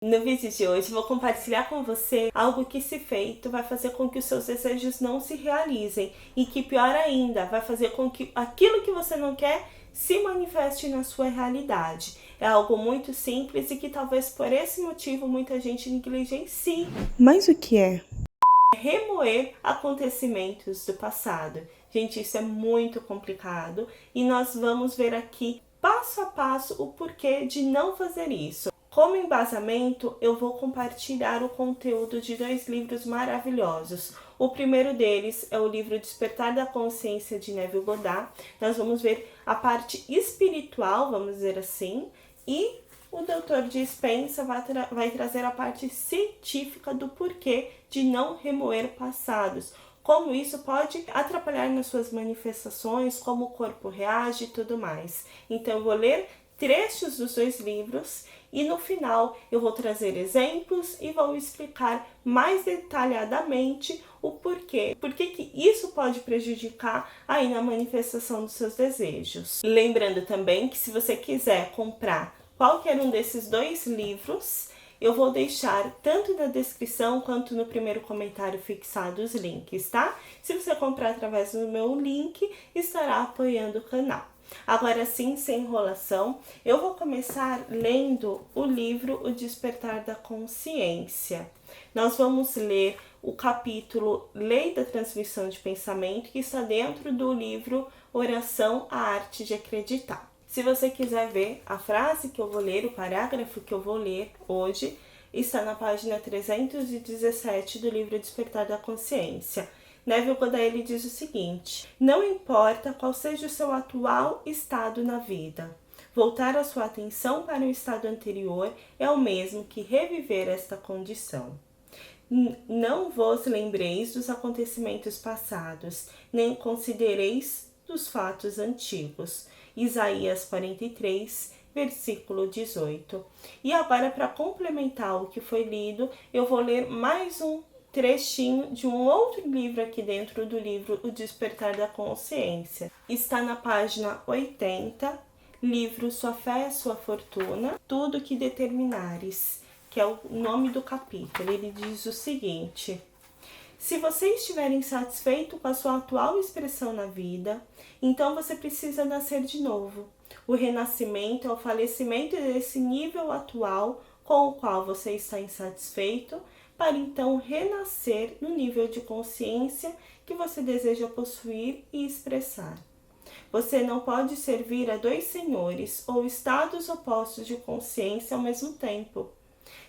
No vídeo de hoje vou compartilhar com você algo que, se feito, vai fazer com que os seus desejos não se realizem e que, pior ainda, vai fazer com que aquilo que você não quer se manifeste na sua realidade. É algo muito simples e que talvez por esse motivo muita gente negligencie. Mas o que é? Remoer acontecimentos do passado. Gente, isso é muito complicado e nós vamos ver aqui passo a passo o porquê de não fazer isso. Como embasamento, eu vou compartilhar o conteúdo de 2 livros maravilhosos. O primeiro deles é o livro Despertar da Consciência, de Neville Goddard. Nós vamos ver a parte espiritual, vamos dizer assim, e o Dr. Dispenza vai trazer a parte científica do porquê de não remoer passados. Como isso pode atrapalhar nas suas manifestações, como o corpo reage e tudo mais. Então eu vou ler trechos dos 2 livros e no final eu vou trazer exemplos e vou explicar mais detalhadamente o porquê. Por que isso pode prejudicar aí na manifestação dos seus desejos. Lembrando também que se você quiser comprar qualquer um desses 2 livros, eu vou deixar tanto na descrição quanto no primeiro comentário fixado os links, tá? Se você comprar através do meu link, estará apoiando o canal. Agora sim, sem enrolação, eu vou começar lendo o livro O Despertar da Consciência. Nós vamos ler o capítulo Lei da Transmissão de Pensamento, que está dentro do livro Oração, a Arte de Acreditar. Se você quiser ver a frase que eu vou ler, o parágrafo que eu vou ler hoje, está na página 317 do livro Despertar da Consciência. Neville Goddard ele diz o seguinte: não importa qual seja o seu atual estado na vida, voltar a sua atenção para o estado anterior é o mesmo que reviver esta condição. Não vos lembreis dos acontecimentos passados, nem considereis dos fatos antigos. Isaías 43, versículo 18. E agora, para complementar o que foi lido, eu vou ler mais um trechinho de um outro livro aqui dentro do livro O Despertar da Consciência. Está na página 80, livro Sua Fé é Sua Fortuna, Tudo que Determinares, que é o nome do capítulo. Ele diz o seguinte: se você estiver insatisfeito com a sua atual expressão na vida, então você precisa nascer de novo. O renascimento é o falecimento desse nível atual com o qual você está insatisfeito, para então renascer no nível de consciência que você deseja possuir e expressar. Você não pode servir a 2 senhores ou estados opostos de consciência ao mesmo tempo.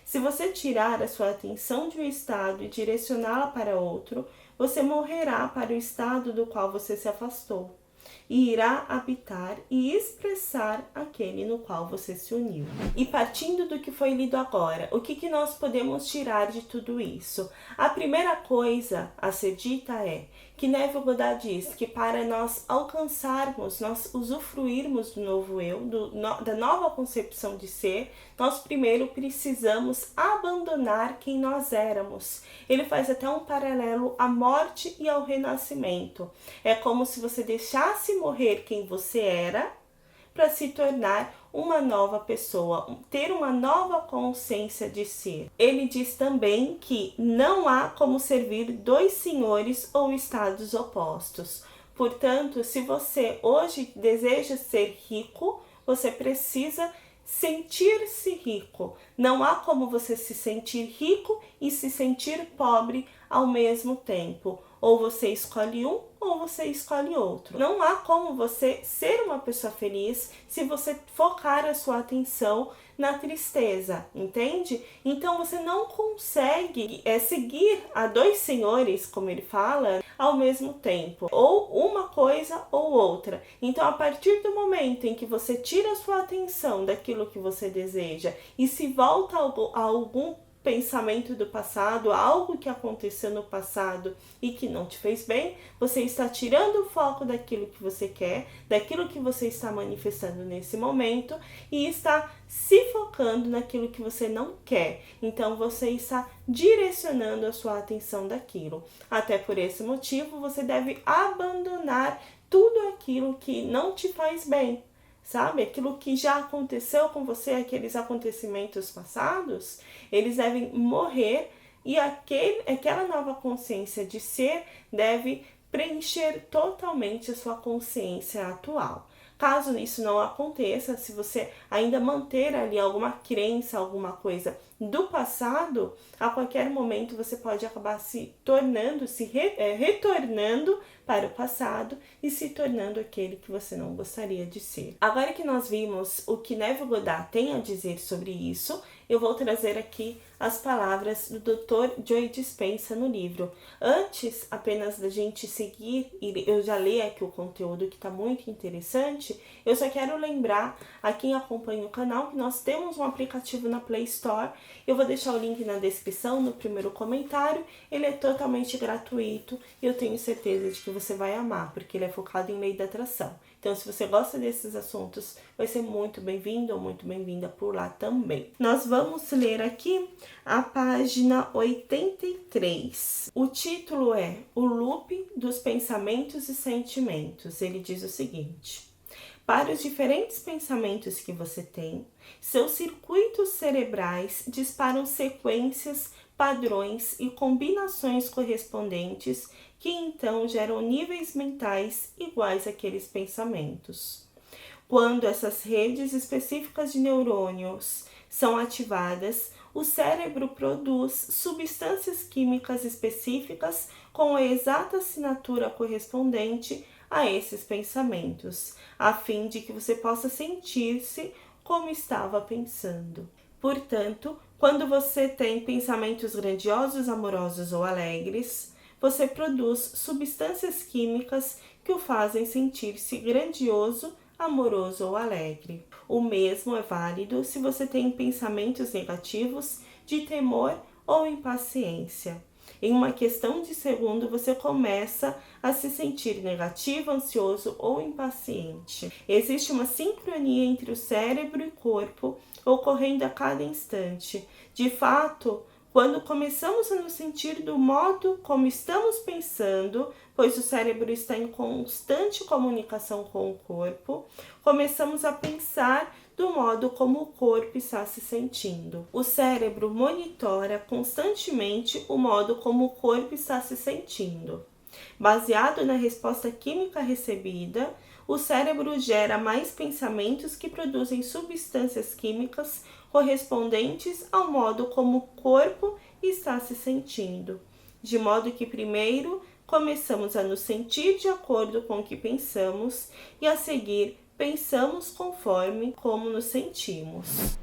Se você tirar a sua atenção de um estado e direcioná-la para outro, você morrerá para o estado do qual você se afastou e irá habitar e expressar aquele no qual você se uniu. E partindo do que foi lido agora, o que nós podemos tirar de tudo isso? A primeira coisa a ser dita é que Neville Goddard diz que para nós alcançarmos, nós usufruirmos do novo eu, da nova concepção de ser, nós primeiro precisamos abandonar quem nós éramos. Ele faz até um paralelo à morte e ao renascimento. É como se você deixasse morrer quem você era para se tornar uma nova pessoa, ter uma nova consciência de si. Ele diz também que não há como servir 2 senhores ou estados opostos. Portanto, se você hoje deseja ser rico, você precisa sentir-se rico. Não há como você se sentir rico e se sentir pobre ao mesmo tempo. Ou você escolhe um ou você escolhe outro. Não há como você ser uma pessoa feliz se você focar a sua atenção na tristeza, entende? Então você não consegue seguir a 2 senhores, como ele fala, ao mesmo tempo, ou uma coisa ou outra. Então, a partir do momento em que você tira a sua atenção daquilo que você deseja e se volta a algum pensamento do passado, algo que aconteceu no passado e que não te fez bem, você está tirando o foco daquilo que você quer, daquilo que você está manifestando nesse momento e está se focando naquilo que você não quer. Então você está direcionando a sua atenção daquilo. Até por esse motivo, você deve abandonar tudo aquilo que não te faz bem. sabe? Aquilo que já aconteceu com você, aqueles acontecimentos passados, eles devem morrer e aquela nova consciência de ser deve preencher totalmente a sua consciência atual. Caso isso não aconteça, se você ainda manter ali alguma crença, alguma coisa do passado, a qualquer momento você pode acabar se tornando, retornando para o passado e se tornando aquele que você não gostaria de ser. Agora que nós vimos o que Neville Goddard tem a dizer sobre isso, eu vou trazer aqui as palavras do Dr. Joe Dispenza no livro. Antes apenas da gente seguir, e eu já li aqui o conteúdo que está muito interessante, eu só quero lembrar a quem acompanha o canal que nós temos um aplicativo na Play Store. Eu vou deixar o link na descrição, no primeiro comentário. Ele é totalmente gratuito e eu tenho certeza de que você vai amar, porque ele é focado em lei da atração. Então, se você gosta desses assuntos, vai ser muito bem-vindo ou muito bem-vinda por lá também. Nós vamos ler aqui a página 83. O título é O Loop dos Pensamentos e Sentimentos. Ele diz o seguinte: para os diferentes pensamentos que você tem, seus circuitos cerebrais disparam sequências, padrões e combinações correspondentes que então geram níveis mentais iguais àqueles pensamentos. Quando essas redes específicas de neurônios são ativadas, o cérebro produz substâncias químicas específicas com a exata assinatura correspondente a esses pensamentos, a fim de que você possa sentir-se como estava pensando. Portanto, quando você tem pensamentos grandiosos, amorosos ou alegres, você produz substâncias químicas que o fazem sentir-se grandioso, amoroso ou alegre. O mesmo é válido se você tem pensamentos negativos de temor ou impaciência. Em uma questão de segundo, você começa a se sentir negativo, ansioso ou impaciente. Existe uma sincronia entre o cérebro e o corpo ocorrendo a cada instante. De fato, quando começamos a nos sentir do modo como estamos pensando, pois o cérebro está em constante comunicação com o corpo, começamos a pensar do modo como o corpo está se sentindo. O cérebro monitora constantemente o modo como o corpo está se sentindo. Baseado na resposta química recebida, o cérebro gera mais pensamentos que produzem substâncias químicas correspondentes ao modo como o corpo está se sentindo. De modo que primeiro começamos a nos sentir de acordo com o que pensamos e a seguir pensamos conforme como nos sentimos.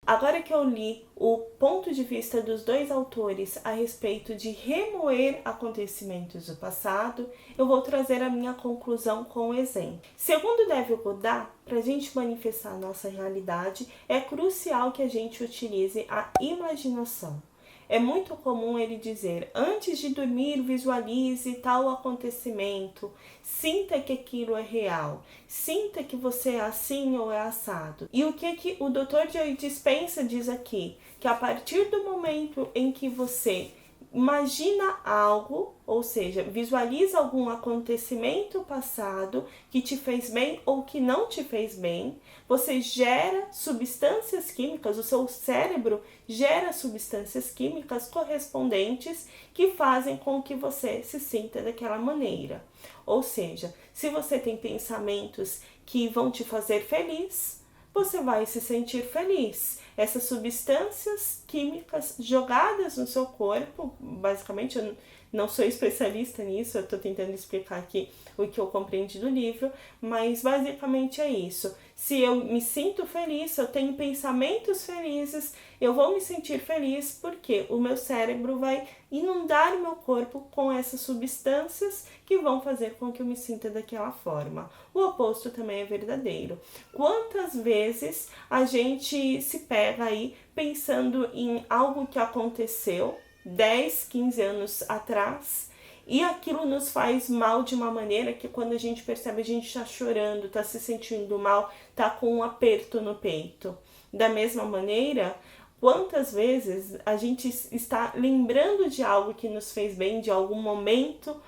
Agora que eu li o ponto de vista dos dois autores a respeito de remoer acontecimentos do passado, eu vou trazer a minha conclusão com o exemplo. Segundo Neville Goddard, para a gente manifestar a nossa realidade, é crucial que a gente utilize a imaginação. É muito comum ele dizer, antes de dormir, visualize tal acontecimento, sinta que aquilo é real, sinta que você é assim ou é assado. E o que o Dr. Joe Dispenza diz aqui? Que a partir do momento em que você imagina algo, ou seja, visualiza algum acontecimento passado que te fez bem ou que não te fez bem, você gera substâncias químicas, o seu cérebro gera substâncias químicas correspondentes que fazem com que você se sinta daquela maneira. Ou seja, se você tem pensamentos que vão te fazer feliz, você vai se sentir feliz. Essas substâncias químicas jogadas no seu corpo, basicamente eu não sou especialista nisso, eu estou tentando explicar aqui o que eu compreendi do livro, mas basicamente é isso. Se eu me sinto feliz, se eu tenho pensamentos felizes, eu vou me sentir feliz porque o meu cérebro vai inundar o meu corpo com essas substâncias que vão fazer com que eu me sinta daquela forma. O oposto também é verdadeiro. Quantas vezes a gente se pega aí pensando em algo que aconteceu 10, 15 anos atrás e aquilo nos faz mal de uma maneira que quando a gente percebe a gente está chorando, está se sentindo mal, está com um aperto no peito. Da mesma maneira, quantas vezes a gente está lembrando de algo que nos fez bem, de algum momento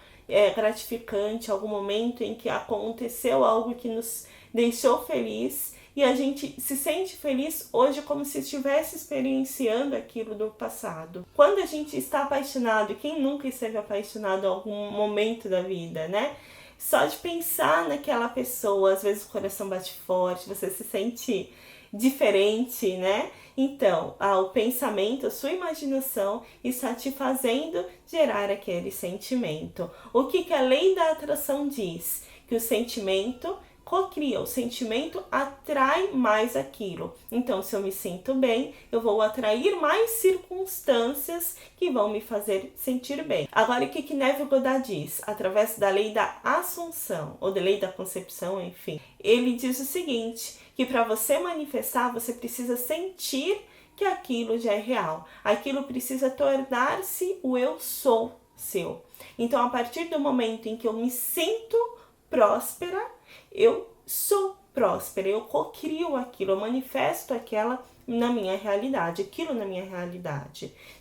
gratificante, algum momento em que aconteceu algo que nos deixou feliz e a gente se sente feliz hoje como se estivesse experienciando aquilo do passado. Quando a gente está apaixonado, quem nunca esteve apaixonado em algum momento da vida, né? Só de pensar naquela pessoa, às vezes o coração bate forte, você se sente diferente, né? Então, o pensamento, a sua imaginação está te fazendo gerar aquele sentimento. O que a lei da atração diz? Que o sentimento cocria, o sentimento atrai mais aquilo. Então, se eu me sinto bem, eu vou atrair mais circunstâncias que vão me fazer sentir bem. Agora, o que Neville Goddard diz? Através da lei da assunção, ou da lei da concepção, enfim. Ele diz o seguinte, que para você manifestar, você precisa sentir que aquilo já é real. Aquilo precisa tornar-se o eu sou seu. Então, a partir do momento em que eu me sinto próspera, eu sou próspera, eu cocrio aquilo, eu manifesto aquilo na minha realidade.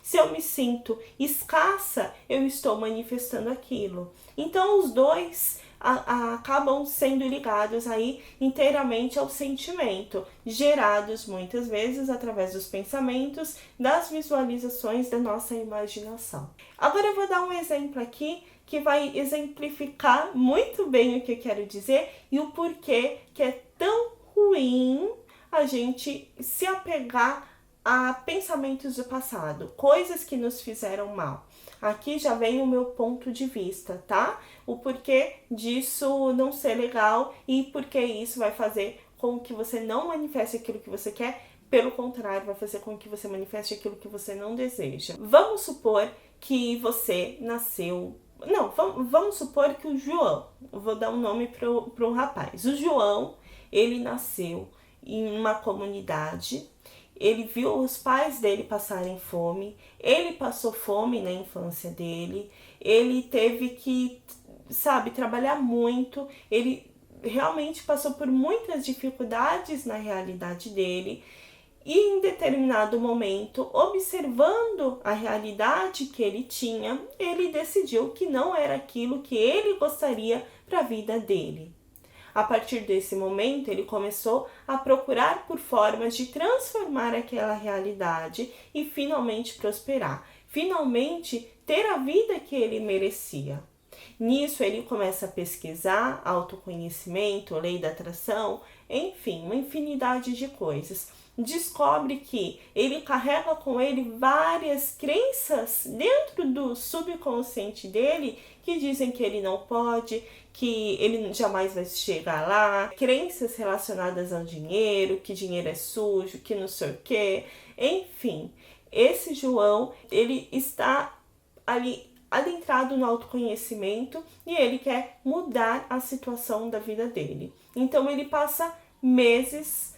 Se eu me sinto escassa, eu estou manifestando aquilo. Então, os dois acabam sendo ligados aí inteiramente ao sentimento, gerados muitas vezes através dos pensamentos, das visualizações da nossa imaginação. Agora eu vou dar um exemplo aqui que vai exemplificar muito bem o que eu quero dizer e o porquê que é tão ruim a gente se apegar a pensamentos do passado, coisas que nos fizeram mal. Aqui já vem o meu ponto de vista, tá? O porquê disso não ser legal e porquê isso vai fazer com que você não manifeste aquilo que você quer, pelo contrário, vai fazer com que você manifeste aquilo que você não deseja. Vamos supor que você nasceu... Não, vamos supor que o João, eu vou dar um nome para um rapaz. O João, ele nasceu em uma comunidade, ele viu os pais dele passarem fome, ele passou fome na infância dele, ele teve que, trabalhar muito, ele realmente passou por muitas dificuldades na realidade dele. E em determinado momento, observando a realidade que ele tinha, ele decidiu que não era aquilo que ele gostaria para a vida dele. A partir desse momento, ele começou a procurar por formas de transformar aquela realidade e finalmente prosperar. Finalmente ter a vida que ele merecia. Nisso, ele começa a pesquisar autoconhecimento, lei da atração, enfim, uma infinidade de coisas. Descobre que ele carrega com ele várias crenças dentro do subconsciente dele que dizem que ele não pode, que ele jamais vai chegar lá, crenças relacionadas ao dinheiro, que dinheiro é sujo, que não sei o quê, enfim. Esse João, ele está ali adentrado no autoconhecimento e ele quer mudar a situação da vida dele. Então ele passa meses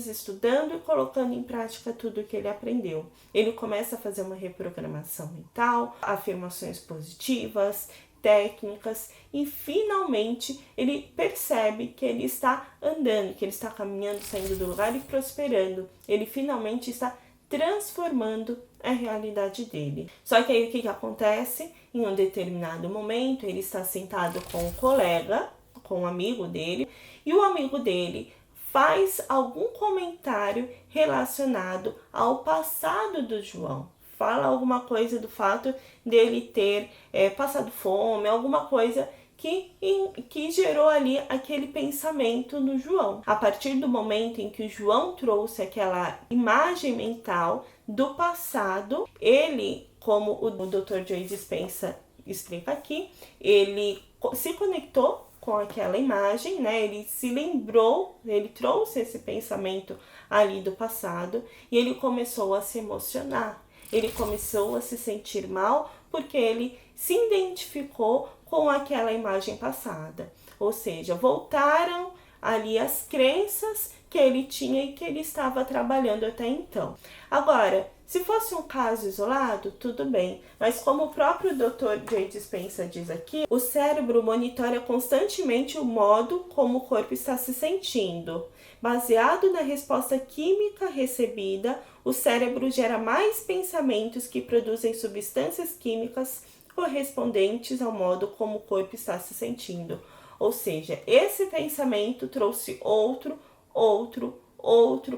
estudando e colocando em prática tudo o que ele aprendeu. Ele começa a fazer uma reprogramação mental, afirmações positivas, técnicas e finalmente ele percebe que ele está andando, que ele está caminhando, saindo do lugar e prosperando. Ele finalmente está transformando a realidade dele. Só que aí o que acontece? Em um determinado momento ele está sentado com um colega, com um amigo dele, e o amigo dele faz algum comentário relacionado ao passado do João. Fala alguma coisa do fato dele ter passado fome, alguma coisa que gerou ali aquele pensamento no João. A partir do momento em que o João trouxe aquela imagem mental do passado, ele, como o Dr. Joe Dispenza explica aqui, ele se conectou com aquela imagem, né? Ele se lembrou, ele trouxe esse pensamento ali do passado e ele começou a se emocionar. Ele começou a se sentir mal porque ele se identificou com aquela imagem passada. Ou seja, voltaram ali as crenças que ele tinha e que ele estava trabalhando até então. Agora, se fosse um caso isolado, tudo bem, mas como o próprio Dr. Joe Dispenza diz aqui, o cérebro monitora constantemente o modo como o corpo está se sentindo. Baseado na resposta química recebida, o cérebro gera mais pensamentos que produzem substâncias químicas correspondentes ao modo como o corpo está se sentindo. Ou seja, esse pensamento trouxe outro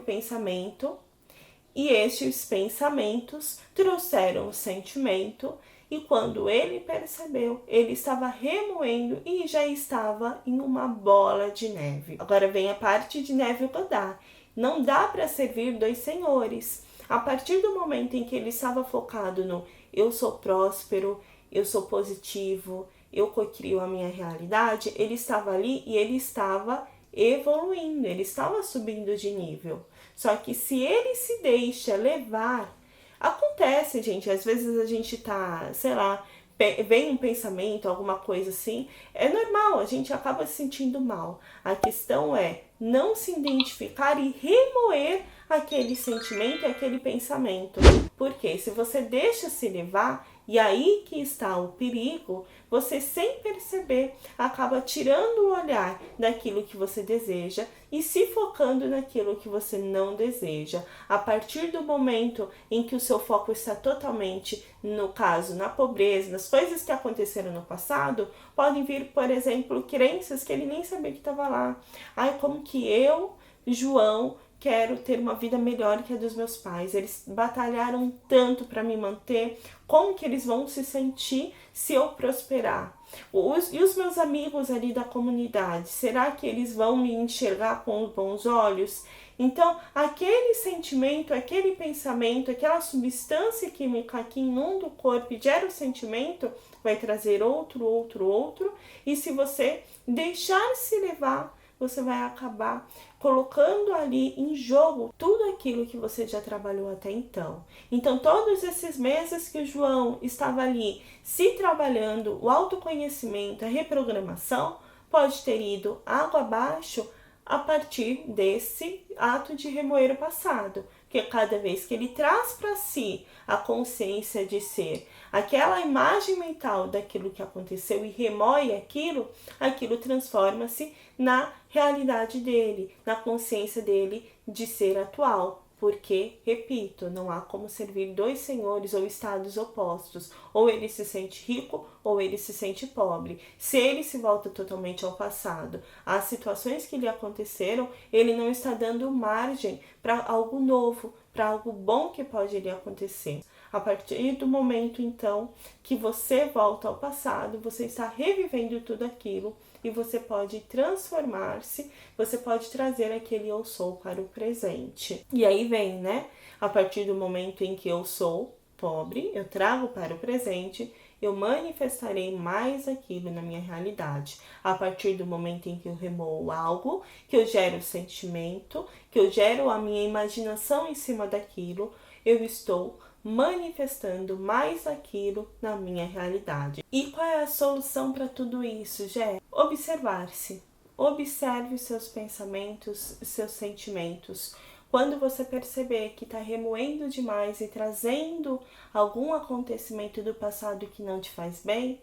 pensamento, e estes pensamentos trouxeram o sentimento, e quando ele percebeu, ele estava remoendo e já estava em uma bola de neve. Agora vem a parte de Neville Goddard. Não dá para servir dois senhores. A partir do momento em que ele estava focado no eu sou próspero, eu sou positivo, eu cocrio a minha realidade, ele estava ali e ele estava evoluindo, ele estava subindo de nível. Só que se ele se deixa levar, acontece, gente, às vezes a gente tá, sei lá, vem um pensamento, alguma coisa assim, é normal, a gente acaba se sentindo mal. A questão é não se identificar e remoer aquele sentimento e aquele pensamento. Porque se você deixa se levar, e aí que está o perigo, você sem perceber acaba tirando o olhar daquilo que você deseja e se focando naquilo que você não deseja. A partir do momento em que o seu foco está totalmente, no caso, na pobreza, nas coisas que aconteceram no passado, podem vir, por exemplo, crenças que ele nem sabia que estava lá. Ai, como que eu, João, quero ter uma vida melhor que a dos meus pais. Eles batalharam tanto para me manter. Como que eles vão se sentir se eu prosperar? E os meus amigos ali da comunidade, será que eles vão me enxergar com bons olhos? Então, aquele sentimento, aquele pensamento, aquela substância química que inunda o corpo e gera o sentimento, vai trazer outro. E se você deixar se levar, você vai acabar colocando ali em jogo tudo aquilo que você já trabalhou até então. Então, todos esses meses que o João estava ali se trabalhando, o autoconhecimento, a reprogramação, pode ter ido água abaixo a partir desse ato de remoer o passado. Porque cada vez que ele traz para si a consciência de ser aquela imagem mental daquilo que aconteceu e remoe aquilo, aquilo transforma-se na realidade dele, na consciência dele de ser atual. Porque, repito, não há como servir dois senhores ou estados opostos. Ou ele se sente rico ou ele se sente pobre. Se ele se volta totalmente ao passado, às situações que lhe aconteceram, ele não está dando margem para algo novo, para algo bom que pode lhe acontecer. A partir do momento, então, que você volta ao passado, você está revivendo tudo aquilo e você pode transformar-se, você pode trazer aquele eu sou para o presente. E aí vem, né? A partir do momento em que eu sou pobre, eu trago para o presente, eu manifestarei mais aquilo na minha realidade. A partir do momento em que eu remoo algo, que eu gero sentimento, que eu gero a minha imaginação em cima daquilo, eu estou manifestando mais aquilo na minha realidade. E qual é a solução para tudo isso, Gé? Observar-se. Observe os seus pensamentos, os seus sentimentos. Quando você perceber que está remoendo demais e trazendo algum acontecimento do passado que não te faz bem,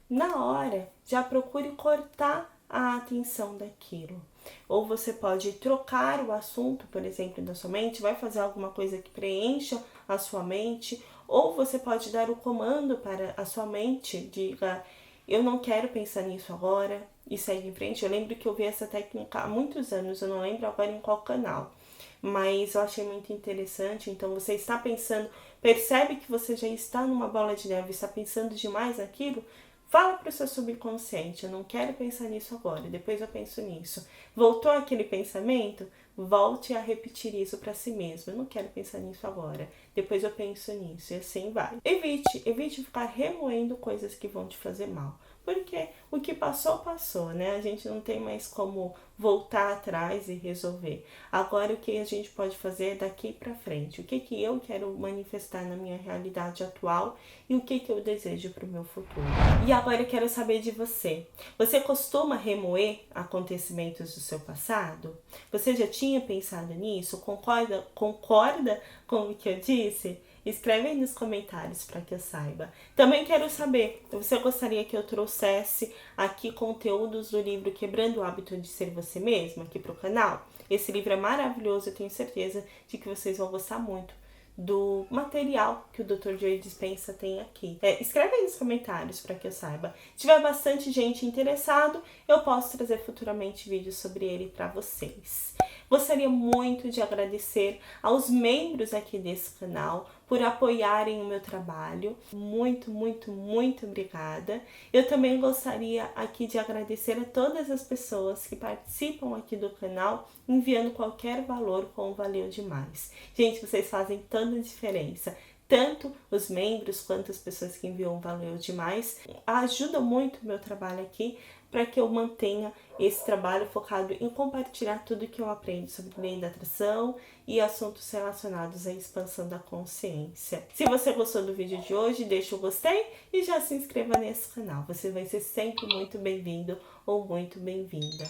na hora já procure cortar a atenção daquilo. Ou você pode trocar o assunto, por exemplo, da sua mente, vai fazer alguma coisa que preencha a sua mente, ou você pode dar o comando para a sua mente, diga, eu não quero pensar nisso agora, e segue em frente. Eu lembro que eu vi essa técnica há muitos anos, eu não lembro agora em qual canal, mas eu achei muito interessante. Então você está pensando, percebe que você já está numa bola de neve, está pensando demais naquilo, fala para o seu subconsciente, eu não quero pensar nisso agora, depois eu penso nisso. Voltou aquele pensamento? Volte a repetir isso para si mesmo. Eu não quero pensar nisso agora, depois eu penso nisso, e assim vai. Evite ficar remoendo coisas que vão te fazer mal. Porque o que passou, passou, né? A gente não tem mais como voltar atrás e resolver. Agora, o que a gente pode fazer é daqui para frente. O que eu quero manifestar na minha realidade atual e o que eu desejo para o meu futuro. E agora eu quero saber de você. Você costuma remoer acontecimentos do seu passado? Você já tinha pensado nisso? Concorda com o que eu disse? Escreve aí nos comentários para que eu saiba. Também quero saber, você gostaria que eu trouxesse aqui conteúdos do livro Quebrando o Hábito de Ser Você Mesmo aqui para o canal? Esse livro é maravilhoso, eu tenho certeza de que vocês vão gostar muito do material que o Dr. Joe Dispenza tem aqui. Escreve aí nos comentários para que eu saiba. Se tiver bastante gente interessado, eu posso trazer futuramente vídeos sobre ele para vocês. Gostaria muito de agradecer aos membros aqui desse canal por apoiarem o meu trabalho. Muito, muito, muito obrigada. Eu também gostaria aqui de agradecer a todas as pessoas que participam aqui do canal, enviando qualquer valor com valeu demais. Gente, vocês fazem tanta diferença. Tanto os membros quanto as pessoas que enviam valeu demais. Ajuda muito o meu trabalho aqui para que eu mantenha esse trabalho focado em compartilhar tudo que eu aprendo sobre lei da atração e assuntos relacionados à expansão da consciência. Se você gostou do vídeo de hoje, deixa o gostei e já se inscreva nesse canal. Você vai ser sempre muito bem-vindo ou muito bem-vinda.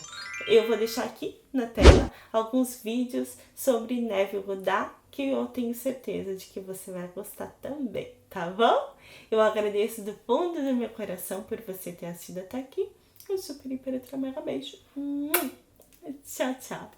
Eu vou deixar aqui na tela alguns vídeos sobre Neville Goddard que eu tenho certeza de que você vai gostar também, tá bom? Eu agradeço do fundo do meu coração por você ter assistido até aqui. Um super, hiper, ultra, mega beijo. Tchau, tchau.